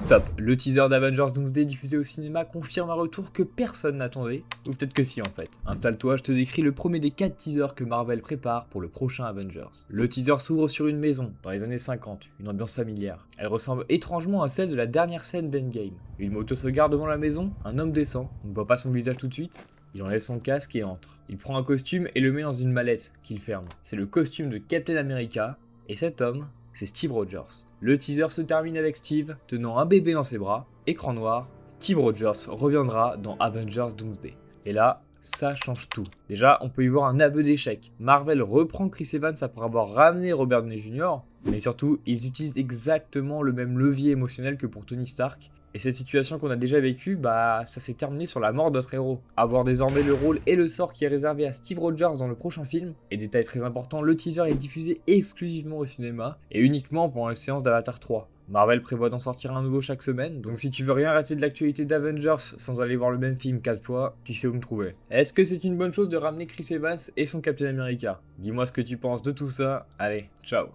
Stop, le teaser d'Avengers Doomsday diffusé au cinéma confirme un retour que personne n'attendait, ou peut-être que si en fait. Installe-toi, je te décris le premier des 4 teasers que Marvel prépare pour le prochain Avengers. Le teaser s'ouvre sur une maison, dans les années 50, une ambiance familière. Elle ressemble étrangement à celle de la dernière scène d'Endgame. Une moto se garde devant la maison, un homme descend, on ne voit pas son visage tout de suite. Il enlève son casque et entre. Il prend un costume et le met dans une mallette qu'il ferme. C'est le costume de Captain America, et cet homme, c'est Steve Rogers. Le teaser se termine avec Steve tenant un bébé dans ses bras, écran noir, Steve Rogers reviendra dans Avengers Doomsday. Et là, ça change tout. Déjà, on peut y voir un aveu d'échec. Marvel reprend Chris Evans après avoir ramené Robert Downey Jr., mais surtout, ils utilisent exactement le même levier émotionnel que pour Tony Stark. Et cette situation qu'on a déjà vécue, ça s'est terminé sur la mort de notre héros. Avoir désormais le rôle et le sort qui est réservé à Steve Rogers dans le prochain film, et détail très important, le teaser est diffusé exclusivement au cinéma, et uniquement pendant les séances d'Avatar 3. Marvel prévoit d'en sortir un nouveau chaque semaine, donc si tu veux rien rater de l'actualité d'Avengers sans aller voir le même film 4 fois, tu sais où me trouver. Est-ce que c'est une bonne chose de ramener Chris Evans et son Captain America? Dis-moi ce que tu penses de tout ça, allez, ciao.